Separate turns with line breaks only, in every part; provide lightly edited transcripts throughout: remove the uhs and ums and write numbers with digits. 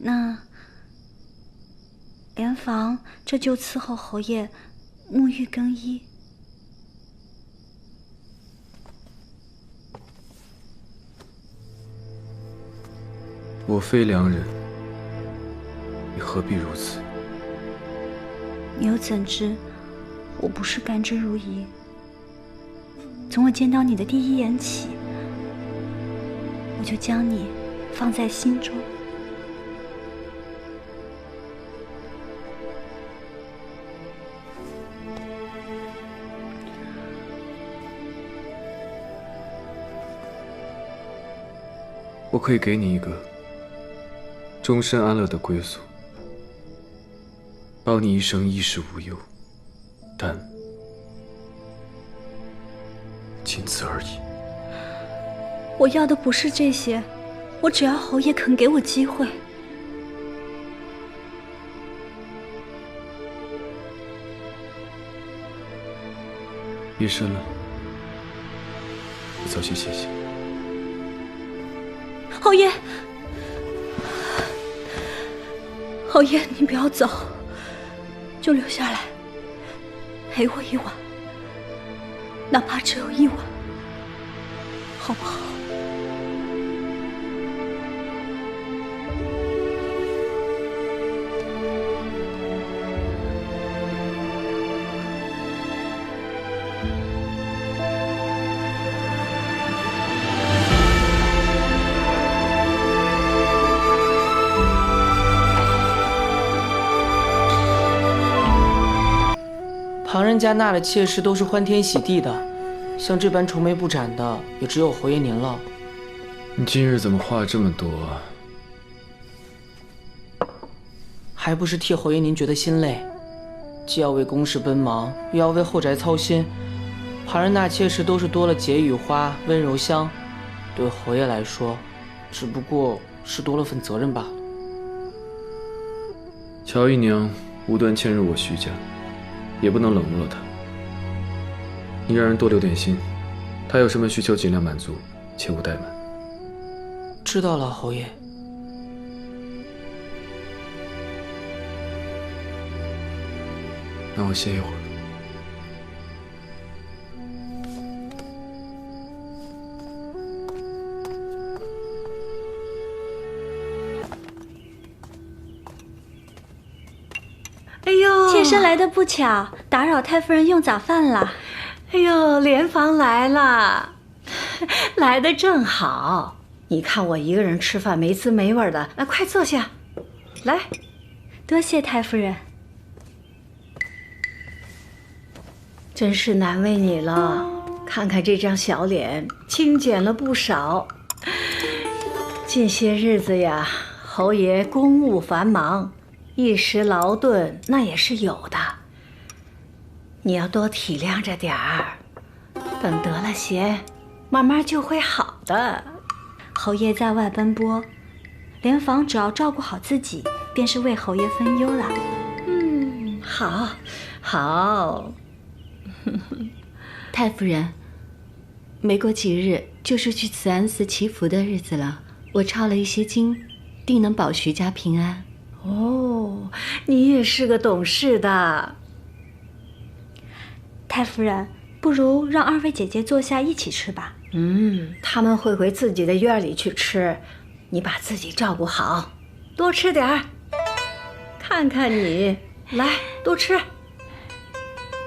那莲房这就伺候侯爷沐浴更衣。
我非良人，你何必如此？
你又怎知我不是甘之如饴？从我见到你的第一眼起，我就将你放在心中。
我可以给你一个终身安乐的归宿，保你一生衣食无忧，但仅此而已。
我要的不是这些，我只要侯爷肯给我机会。
夜深了，你早去歇息。
侯爷，侯爷，你不要走，就留下来陪我一晚，哪怕只有一晚，好不好？
旁人家纳了妾室都是欢天喜地的，像这般愁眉不展的，也只有侯爷您了。
你今日怎么话这么多啊？
还不是替侯爷您觉得心累，既要为公事奔忙，又要为后宅操心。旁人纳妾室都是多了解语花、温柔乡，对侯爷来说，只不过是多了份责任罢了。
乔姨娘无端迁入我徐家，也不能冷落了她。你让人多留点心，她有什么需求尽量满足，切勿怠慢。
知道了，侯爷。
那我歇一会儿。
哎呦，
妾身来的不巧，打扰太夫人用早饭了。
哎呦，莲房来了，来的正好。你看我一个人吃饭没滋没味的，快坐下，来。
多谢太夫人。
真是难为你了，看看这张小脸，清减了不少。近些日子呀，侯爷公务繁忙，一时劳顿那也是有的。你要多体谅着点儿，等得了闲，慢慢就会好的。
侯爷在外奔波，莲房只要照顾好自己，便是为侯爷分忧了。
好，好。
太夫人，没过几日就是去慈安寺祈福的日子了，我抄了一些经，定能保徐家平安。
哦，你也是个懂事的。
太夫人，不如让二位姐姐坐下一起吃吧。
他们会回自己的院里去吃，你把自己照顾好，多吃点儿。看看你，来，多吃。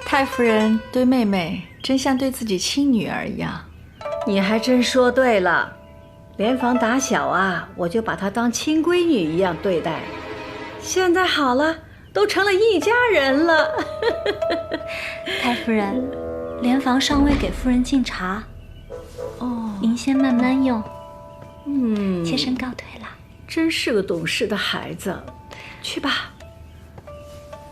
太夫人对妹妹真像对自己亲女儿一样。
你还真说对了，莲房打小啊，我就把她当亲闺女一样对待。现在好了，都成了一家人了。
太夫人，莲房尚未给夫人敬茶，您先慢慢用。妾身告退了。
真是个懂事的孩子，去吧。